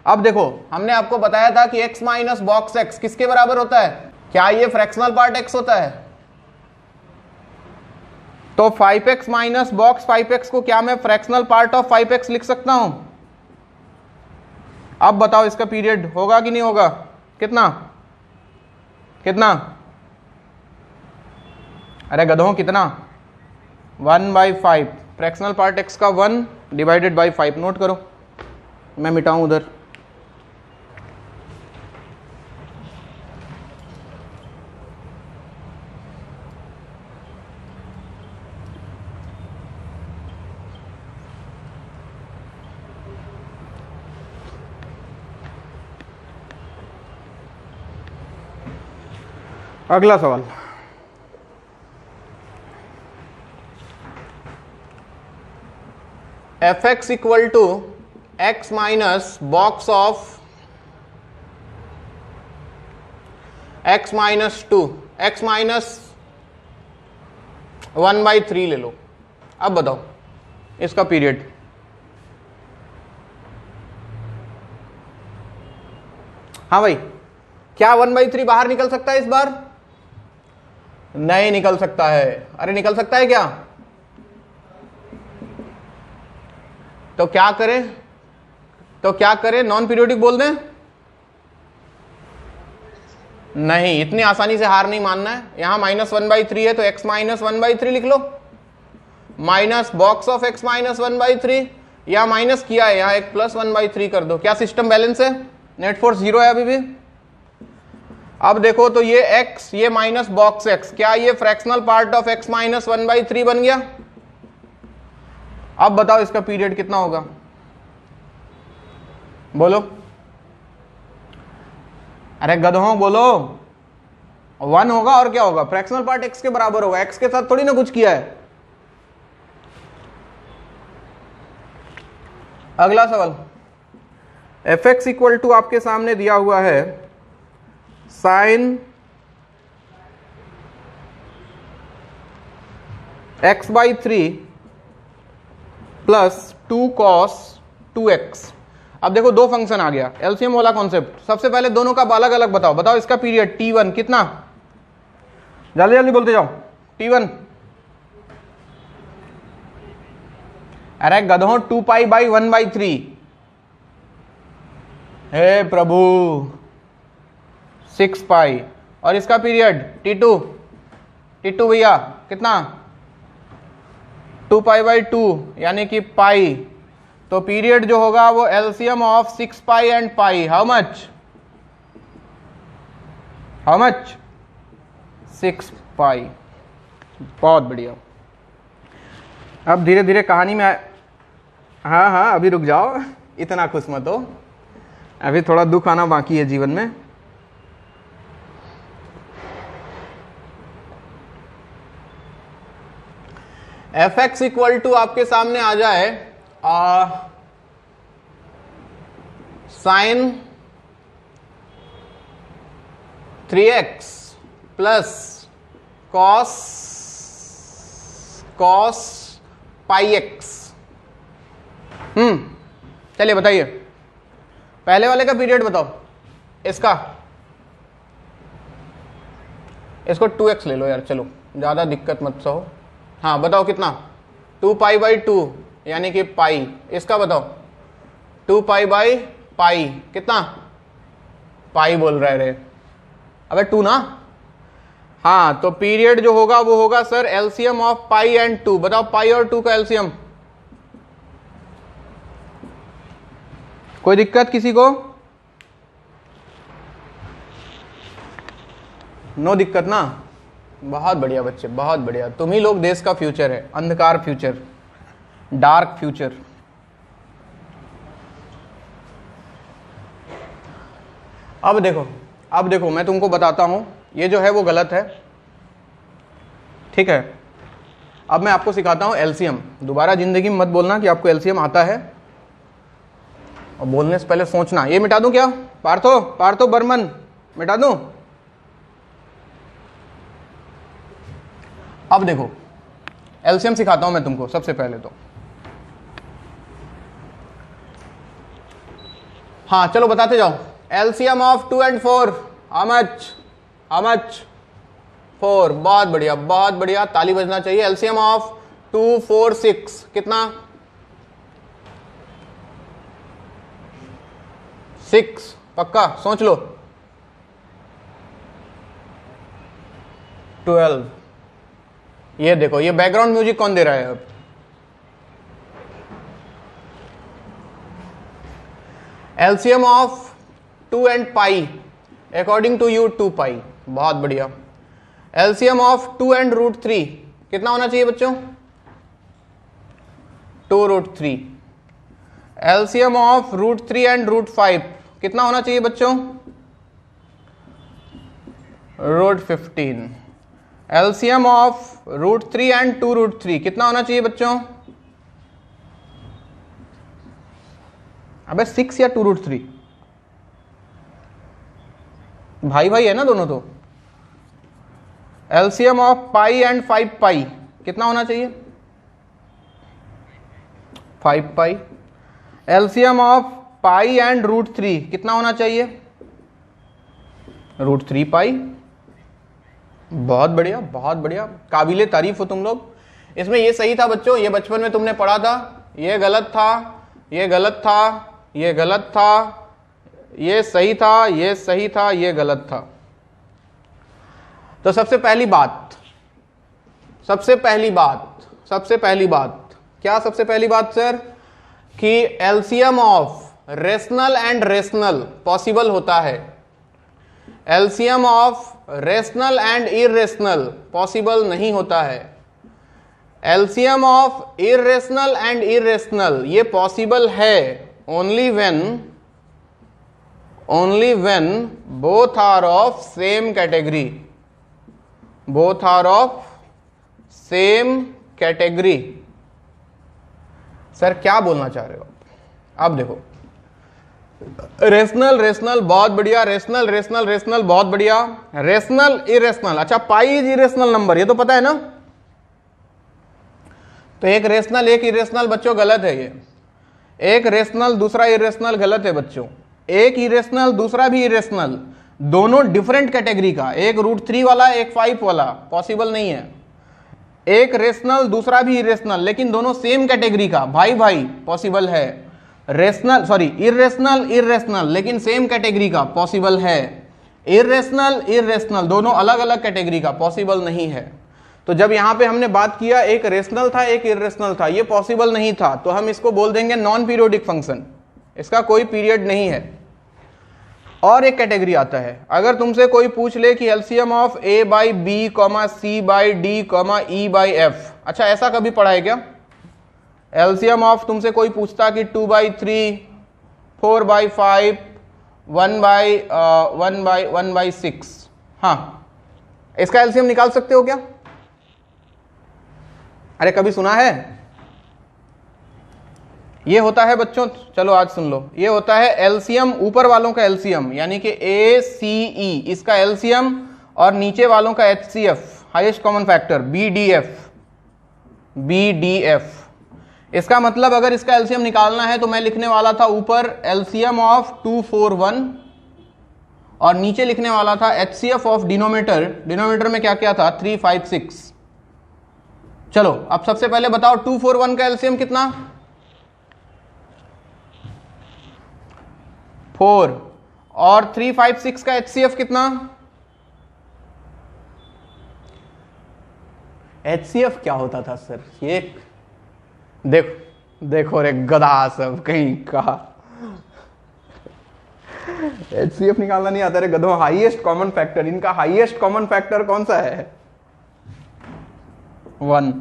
अब देखो हमने आपको बताया था कि x माइनस बॉक्स x किसके बराबर होता है, क्या ये फ्रैक्शनल पार्ट x होता है। तो 5x माइनस बॉक्स 5x को क्या मैं फ्रैक्शनल पार्ट ऑफ 5x लिख सकता हूं। अब बताओ इसका पीरियड होगा कि नहीं होगा, कितना कितना, अरे गधों कितना, 1/5, फ्रैक्शनल पार्ट x का 1 डिवाइडेड बाई 5। नोट करो, मैं मिटाऊं उधर। अगला सवाल, f x equal to x minus box of x minus 2, x minus 1/3 ले लो। अब बताओ इसका पीरियड। हाँ भाई, क्या 1/3 बाहर निकल सकता है इस बार, नहीं निकल सकता है। अरे निकल सकता है क्या, तो क्या करें, नॉन पीरियोडिक बोल दें, नहीं, इतनी आसानी से हार नहीं मानना है। यहां -1/3 है तो x माइनस 1/3 लिख लो, minus box of x minus 1/3, या माइनस किया है यहां एक प्लस 1/3 कर दो। क्या सिस्टम बैलेंस है, नेट फोर्स 0 है अभी भी। अब देखो तो ये x, ये माइनस बॉक्स x, क्या ये fractional part of x minus 1/3 बन गया, अब बताओ इसका पीरियड कितना होगा, बोलो, अरे गधों बोलो। 1 होगा और क्या होगा, फ्रैक्शनल पार्ट x के बराबर होगा, x के साथ थोड़ी ना कुछ किया है। अगला सवाल, fx इक्वल टू आपके सामने दिया हुआ है sign x/3 plus 2 cos 2x। अब देखो दो फंक्शन आ गया, एलसीएम वाला कॉन्सेप्ट। सबसे पहले दोनों का अलग अलग बताओ, बताओ इसका पीरियड t1 कितना, जल्दी जल्दी बोलते जाओ। t1, अरे गधों 2π/1/3। हे प्रभु 6π। और इसका पीरियड t2 भैया कितना, 2π/2 यानी कि पाई। तो पीरियड जो होगा वो LCM of 6π and pi, how much, 6π। बहुत बढ़िया। अब धीरे धीरे कहानी में हाँ अभी रुक जाओ, इतना खुश मत हो, अभी थोड़ा दुख आना बाकी है जीवन में। fx इक्वल टू आपके सामने आ जाए sign 3x plus cos πx। चलिए बताइए, पहले वाले का पीरियड बताओ, इसको 2x ले लो यार, चलो ज्यादा दिक्कत मत सहो। हाँ बताओ कितना, 2π/2 यानी कि पाई। इसका बताओ 2π/पाई कितना, पाई बोल रहे अबे 2 ना। हाँ तो पीरियड जो होगा वो होगा sir LCM of pi and 2। बताओ पाई और 2 का एलसीएम, कोई दिक्कत किसी को, नो दिक्कत ना। बहुत बढ़िया बच्चे, बहुत बढ़िया, तुम ही लोग देश का फ्यूचर है, अंधकार फ्यूचर, डार्क फ्यूचर। अब देखो मैं तुमको बताता हूं, ये जो है वो गलत है, ठीक है। अब मैं आपको सिखाता हूं एलसीएम। दोबारा जिंदगी में मत बोलना कि आपको एलसीएम आता है, और बोलने से पहले सोचना। ये मिटा दूं क्या, पार्थो बर्मन मिटा दूं। अब देखो एलसीएम सिखाता हूं मैं तुमको। सबसे पहले तो हाँ चलो बताते जाओ। LCM of 2 and 4 how much 4। बहुत बढ़िया, बहुत बढ़िया, ताली बजना चाहिए। एलसीएम ऑफ 2 4 6 कितना, 6 पक्का, सोच लो। 12। ये देखो, ये बैकग्राउंड म्यूजिक कौन दे रहा है अब, LCM of 2 and pi according to you 2π। बहुत बढ़िया। एलसीएम ऑफ 2 and √3 कितना होना चाहिए बच्चों, 2√3। एलसीएम ऑफ √3 and √5 कितना होना चाहिए बच्चों, √15। एलसीएम ऑफ √3 and 2√3 कितना होना चाहिए बच्चों, अबे 6 या 2√3, भाई है ना दोनों। तो एलसीएम ऑफ पाई एंड 5π कितना होना चाहिए, 5π। एलसीएम ऑफ पाई एंड √3 कितना होना चाहिए, √3π। बहुत बढ़िया, बहुत बढ़िया, काबिले तारीफ हो तुम लोग। इसमें ये सही था बच्चों, ये बचपन में तुमने पढ़ा था, ये गलत था, ये गलत था, ये गलत था, ये सही था, ये सही था, ये गलत था। तो सबसे पहली बात क्या, सबसे पहली बात सर कि LCM of rational and rational possible होता है, LCM of rational and irrational possible नहीं होता है। LCM of irrational and irrational ये पॉसिबल है only when both are of same category, both are of same category. Sir क्या बोलना चाह रहे हो आप? देखो, रेशनल बहुत बढ़िया, रेशनल बहुत बढ़िया, रेशनल इरेशनल, अच्छा पाई इज इरेशनल नंबर, ये तो पता है ना। तो एक रेशनल एक इरेशनल बच्चों गलत है, ये एक रेशनल दूसरा इरेशनल गलत है बच्चों, एक इरेशनल दूसरा भी इरेशनल, दोनों डिफरेंट कैटेगरी का, एक √3 वाला एक 5 वाला, पॉसिबल नहीं है। एक रेशनल दूसरा भी इरेशनल, लेकिन दोनों सेम कैटेगरी का, भाई भाई पॉसिबल है। रेशनल सॉरी इरेशनल लेकिन सेम कैटेगरी का, पॉसिबल है। इरेशनल दोनों अलग अलग कैटेगरी का, पॉसिबल नहीं है। तो जब यहां पे हमने बात किया एक रेशनल था एक इरेशनल था, ये पॉसिबल नहीं था, तो हम इसको बोल देंगे नॉन पीरियोडिक फंक्शन, इसका कोई पीरियड नहीं है। और एक कैटेगरी आता है, अगर तुमसे कोई पूछ ले कि LCM of a by B C by D E by F, अच्छा ऐसा कभी पढ़ा है क्या? एलसीएम ऑफ तुमसे कोई पूछता कि 2/3, 4/5, 1/6, हाँ इसका एलसीएम निकाल सकते हो क्या? अरे कभी सुना है? ये होता है बच्चों, चलो आज सुन लो, ये होता है एलसीएम, ऊपर वालों का एलसीएम यानी कि ACE इसका एलसीएम, और नीचे वालों का HCF highest common factor BDF। इसका मतलब अगर इसका एलसीएम निकालना है तो मैं लिखने वाला था ऊपर एलसीएम ऑफ 241 और नीचे लिखने वाला था HCF ऑफ डिनोमिनेटर में क्या क्या था 356। चलो अब सबसे पहले बताओ 241 का एलसीएम कितना? 4, और 356 का HCF कितना? HCF क्या होता था सर? ये देखो रे गधा सब कहीं का, HCF निकालना नहीं आता रे गधों। हाईएस्ट कॉमन फैक्टर, इनका हाईएस्ट कॉमन फैक्टर कौन सा है? 1,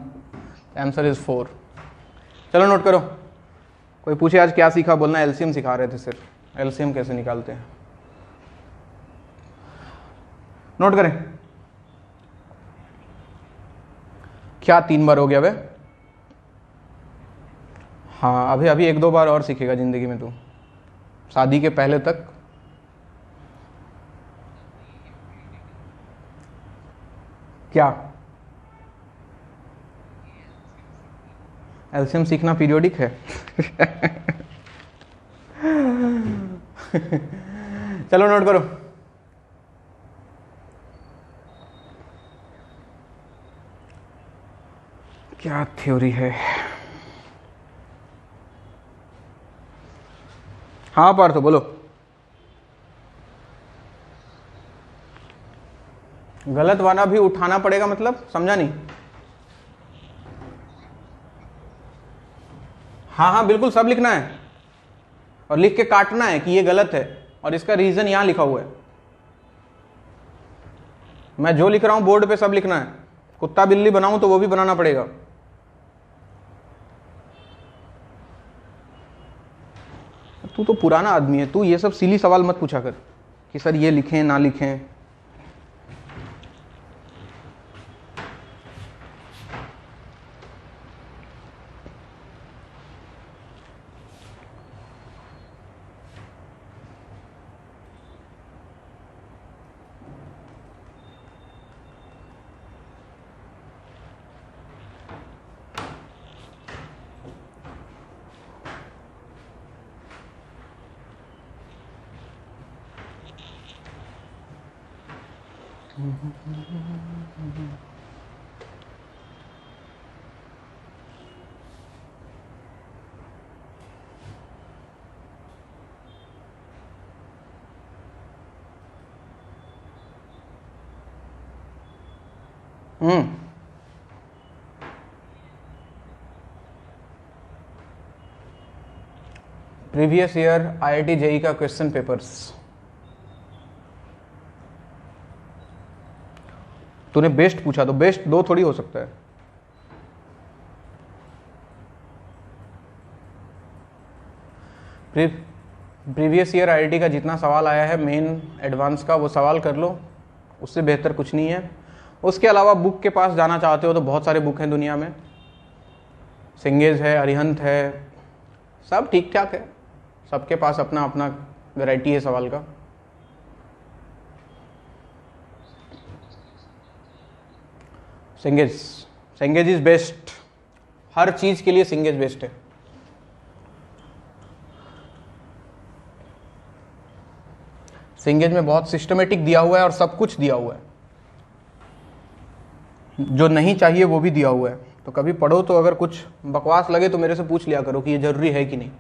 आंसर इज 4। चलो नोट करो, कोई पूछे आज क्या सीखा, बोलना एलसीएम सिखा रहे थे सिर्फ, एलसीएम कैसे निकालते हैं नोट करें। क्या 3 बार हो गया वे? हाँ अभी 1-2 बार और सीखेगा जिंदगी में तू, शादी के पहले तक। क्या एलसीएम सीखना पीरियोडिक है? चलो नोट करो, क्या थ्योरी है? हाँ पार्थ बोलो। गलत वाला भी उठाना पड़ेगा, मतलब समझा नहीं? हाँ बिल्कुल सब लिखना है और लिख के काटना है कि ये गलत है और इसका रीजन यहां लिखा हुआ है। मैं जो लिख रहा हूं बोर्ड पे सब लिखना है, कुत्ता बिल्ली बनाऊं तो वो भी बनाना पड़ेगा। तू तो पुराना आदमी है, तू ये सब सिली सवाल मत पूछा कर कि सर ये लिखें ना लिखें। प्रीवियस ईयर IIT JEE का क्वेश्चन पेपर्स तूने बेस्ट पूछा तो बेस्ट 2 थोड़ी हो सकता है। प्रीवियस ईयर आईआईटी का जितना सवाल आया है मेन एडवांस का, वो सवाल कर लो, उससे बेहतर कुछ नहीं है। उसके अलावा बुक के पास जाना चाहते हो तो बहुत सारे बुक हैं दुनिया में, सिंगेज है, अरिहंत है, सब ठीक ठाक है, सबके पास अपना अपना वैरायटी है सवाल का। सिंगेज इज बेस्ट, हर चीज के लिए सिंगेज बेस्ट है। सिंगेज में बहुत सिस्टमेटिक दिया हुआ है और सब कुछ दिया हुआ है, जो नहीं चाहिए वो भी दिया हुआ है। तो कभी पढ़ो तो अगर कुछ बकवास लगे तो मेरे से पूछ लिया करो कि ये जरूरी है कि नहीं,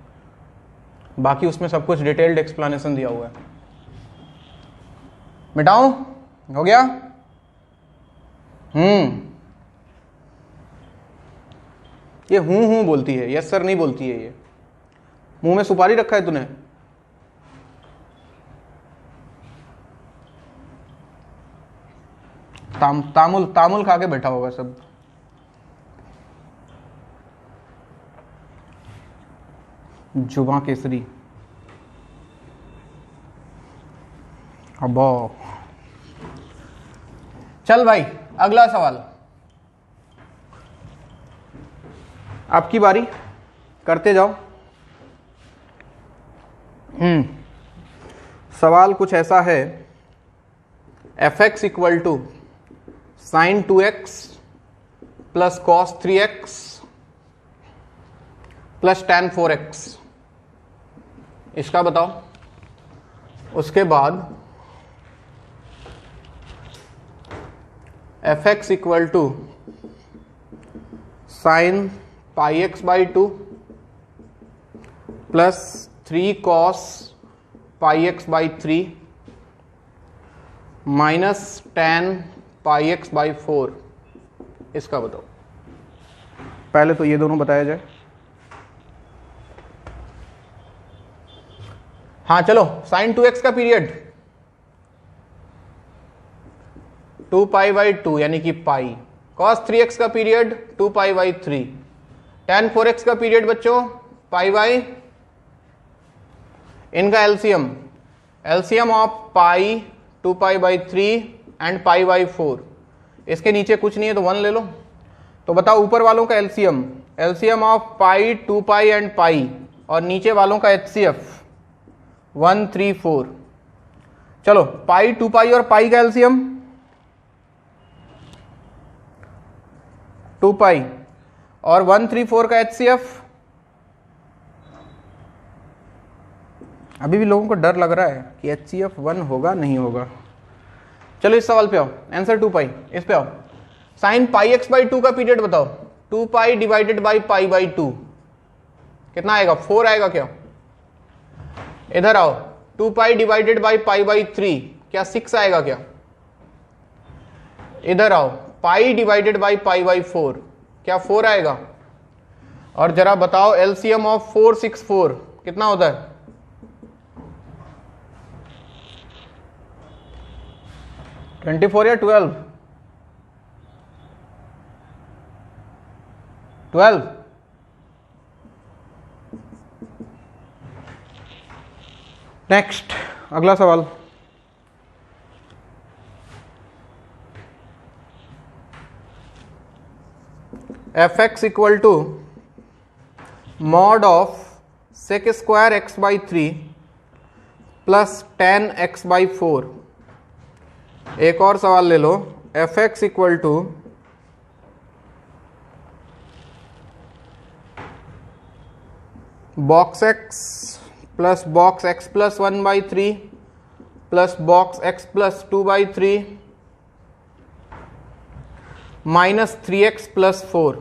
बाकी उसमें सब कुछ डिटेल्ड एक्सप्लेनेशन दिया हुआ है। मिटाऊं? हो गया? ये हूं बोलती है, यस सर नहीं बोलती है। ये मुंह में सुपारी रखा है तूने? तामुल खा के बैठा होगा सब। जुबां केसरी। अब्बा चल भाई, अगला सवाल आपकी बारी, करते जाओ। सवाल कुछ ऐसा है, fx equal to sine 2x plus cos 3x plus tan 4x, इसका बताओ। उसके बाद fx equal to sine pi x by 2 plus 3 cos pi x by 3 minus tan pi x by 4, इसका बताओ। पहले तो ये दोनों बताया जाए। हाँ चलो, साइन 2x का पीरियड 2 पाई बाई 2 यानी कि पाई, कॉस 3x का period 2 pi by 3, tan 4x का पीरियड बच्चों पाई बाई, इनका LCM of pi 2 pi by 3 and pi by 4, इसके नीचे कुछ नहीं है तो 1 ले लो। तो बताओ ऊपर वालों का LCM of pi 2 pi and pi, और नीचे वालों का एचसीएफ 1 3 4। चलो पाई 2 पाई और पाई का एलसीएम 2 पाई और 1 3 4 का एचसीएफ। अभी भी लोगों को डर लग रहा है कि एचसीएफ 1 होगा नहीं होगा। चलो इस सवाल पे आओ, आंसर 2 पाई। इस पे आओ, साइन पाई एक्स बाई 2 का पीरियड बताओ। 2 पाई डिवाइडेड बाई पाई बाई 2 कितना आएगा? 4 आएगा क्या? इधर आओ, 2 पाई डिवाइडेड बाई पाई बाई 3 क्या 6 आएगा क्या? इधर आओ, पाई डिवाइडेड बाई पाई बाई 4 क्या 4 आएगा? और जरा बताओ एलसीएम ऑफ 4 6 4 कितना होता है? 24 या 12? 12। नेक्स्ट अगला सवाल, fx equal to mod of sec square x by 3 plus tan x by 4। एक और सवाल ले लो, fx equal to box x plus box x plus 1 by 3 plus box x plus 2 by 3 minus 3x plus 4।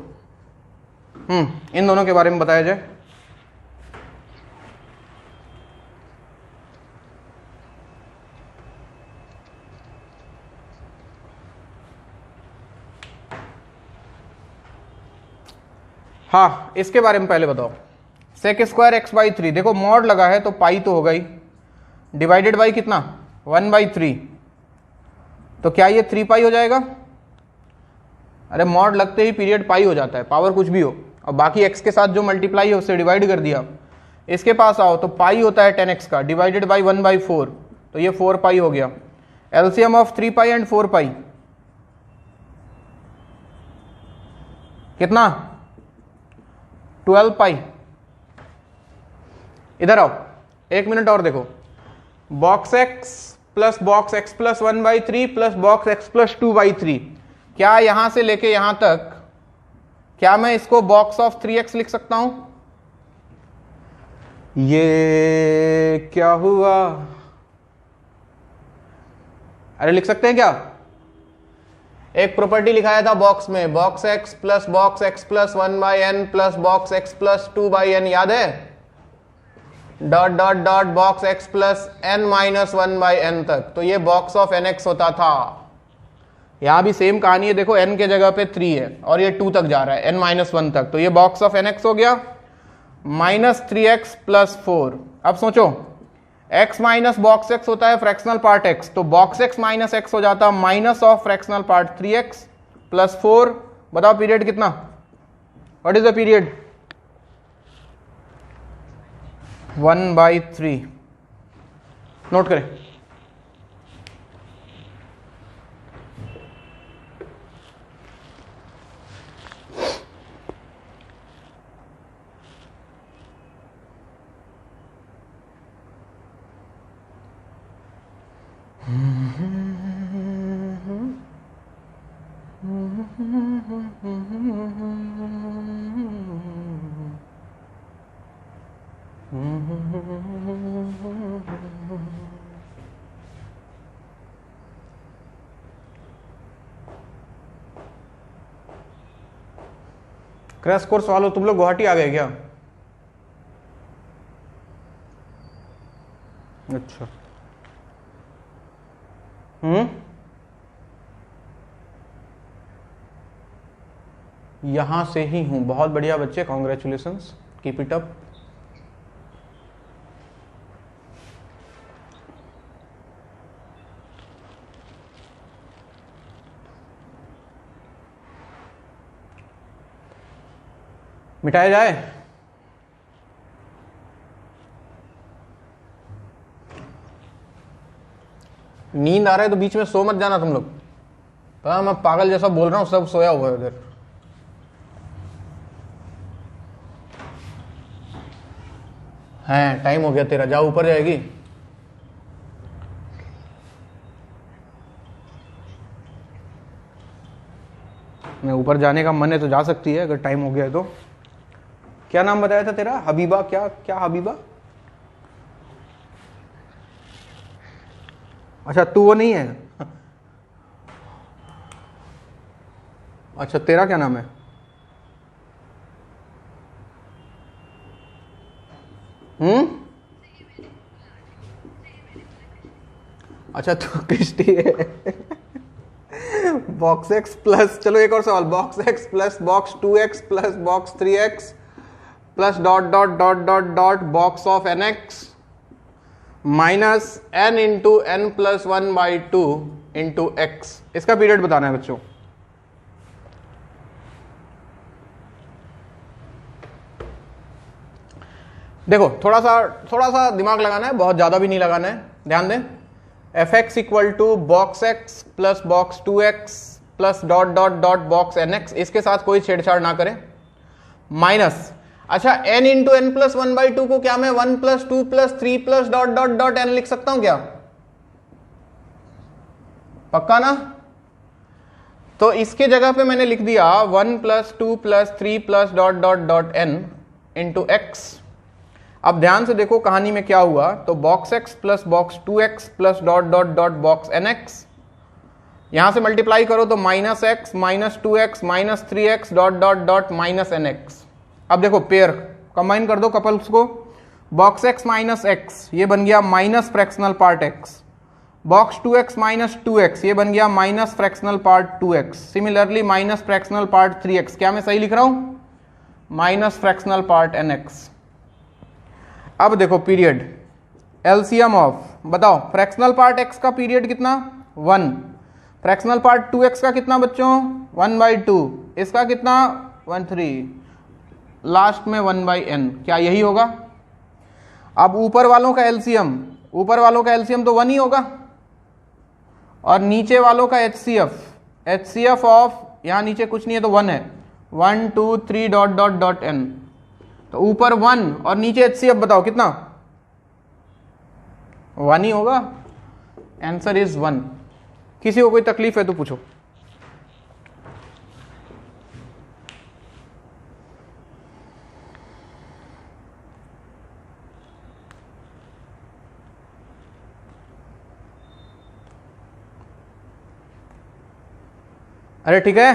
इन दोनों के बारे में बताया जाए। हाँ, इसके बारे में पहले बताओ। सेक स्क्वायर एक्स बाई 3, देखो मॉड लगा है तो पाई तो होगा ही, डिवाइडेड बाई कितना? 1 बाई 3, तो क्या ये 3 पाई हो जाएगा? अरे मॉड लगते ही पीरियड पाई हो जाता है, पावर कुछ भी हो, और बाकी एक्स के साथ जो मल्टीप्लाई है उससे डिवाइड कर दिया। इसके पास आओ तो पाई होता है 10x का डिवाइडेड बाई 1/4, तो ये 4 पाई हो गया। एलसीएम ऑफ 3 पाई एंड 4 पाई कितना? 12 पाई। इधर आओ, 1 मिनट और देखो, box x plus box x plus 1/3 plus box x plus 2/3, क्या यहां से लेके यहां तक, क्या मैं इसको बॉक्स ऑफ 3x लिख सकता हूं? ये क्या हुआ? अरे लिख सकते हैं क्या? एक प्रॉपर्टी लिखाया था बॉक्स में, box x plus box x plus 1/n plus box x plus 2/n, याद है? Dot dot dot box x plus n minus 1/n तक, तो ये बॉक्स ऑफ nx होता था। यहां भी सेम कहानी है, देखो n के जगह पे 3 है और ये 2 तक जा रहा है, n माइनस 1 तक, तो ये बॉक्स ऑफ nx हो गया माइनस 3x प्लस 4। अब सोचो x माइनस बॉक्स x होता है फ्रैक्शनल पार्ट x, तो बॉक्स x माइनस x हो जाता minus of fractional part 3x plus 4। बताओ पीरियड कितना? What is the period? 1/3। Note करें। क्रैश कोर्स वालों, तुम लोग गुवाहाटी आ गए क्या? अच्छा, यहां से ही हूं। बहुत बढ़िया बच्चे, कॉन्ग्रेचुलेशंस, कीप इट अप। मिटाया जाए? नींद आ रहा है तो बीच में सो मत जाना तुम लोग, पता मैं पागल जैसा बोल रहा हूं, सब सोया हुआ है उधर। है टाइम हो गया तेरा, जाओ ऊपर जाएगी। मैं ऊपर जाने का मन है तो जा सकती है अगर टाइम हो गया है तो। क्या नाम बताया था तेरा? हबीबा? क्या क्या हबीबा? अच्छा तू वो नहीं है। अच्छा तेरा क्या नाम है? अच्छा तू क्रिस्टी है। बॉक्स एक्स प्लस, चलो एक और सवाल, box x plus box 2x plus box 3x plus dot dot dot dot dot box of nx minus n into n plus 1/2 into x, इसका पीरियड बताना है बच्चों। देखो थोड़ा सा दिमाग लगाना है, बहुत ज्यादा भी नहीं लगाना है। ध्यान दें, f x equal to box x plus box 2x plus dot dot dot box nx, इसके साथ कोई छेड़छाड़ ना करें, माइनस, अच्छा n इंटू n प्लस 1/2 को क्या मैं 1 plus 2 plus 3 plus dot dot dot n लिख सकता हूं क्या? पक्का ना? तो इसके जगह पे मैंने लिख दिया 1 plus 2 plus 3 plus dot dot dot n into x। अब ध्यान से देखो कहानी में क्या हुआ, तो box x plus box 2x plus dot dot dot box nx, यहां से मल्टीप्लाई करो तो minus x minus 2x minus 3x dot dot dot minus nx। अब देखो पेयर कंबाइन कर दो कपल्स को, बॉक्स x माइनस x ये बन गया minus fractional part x, box 2x minus 2x ये बन गया minus fractional part 2x, similarly minus fractional part 3x, क्या मैं सही लिख रहा हूं? Minus fractional part nx। अब देखो पीरियड, एलसीएम ऑफ, बताओ फ्रैक्शनल पार्ट x का पीरियड कितना? 1, फ्रैक्शनल पार्ट 2x का कितना बच्चों? 1/2, इसका कितना? 1/3, लास्ट में 1/n, क्या यही होगा? अब ऊपर वालों का एलसीएम तो 1 ही होगा, और नीचे वालों का एचसीएफ ऑफ, यहां नीचे कुछ नहीं है तो 1 है, 1 2 3 डॉट डॉट डॉट n, तो ऊपर 1 और नीचे एचसीएफ बताओ कितना, 1 ही होगा। Answer is 1। किसी को कोई तकलीफ है तो पूछो। अरे ठीक है,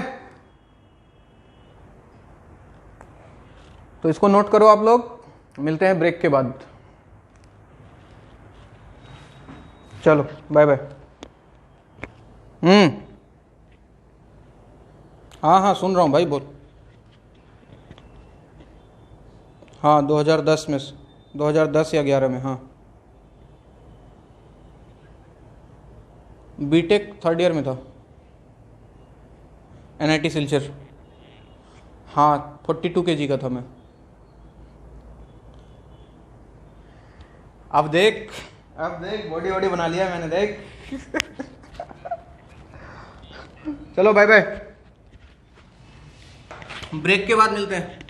तो इसको नोट करो आप लोग, मिलते हैं ब्रेक के बाद। चलो बाय बाय। हाँ हाँ सुन रहा हूँ भाई, बोल। हाँ 2010 में, 2010 या 11 में, हाँ बीटेक 3rd ईयर में था, NIT सिलचर। हाँ 42 kg का था मैं। अब देख बॉडी वॉडी बना लिया मैंने, देख। चलो बाय बाय, ब्रेक के बाद मिलते हैं।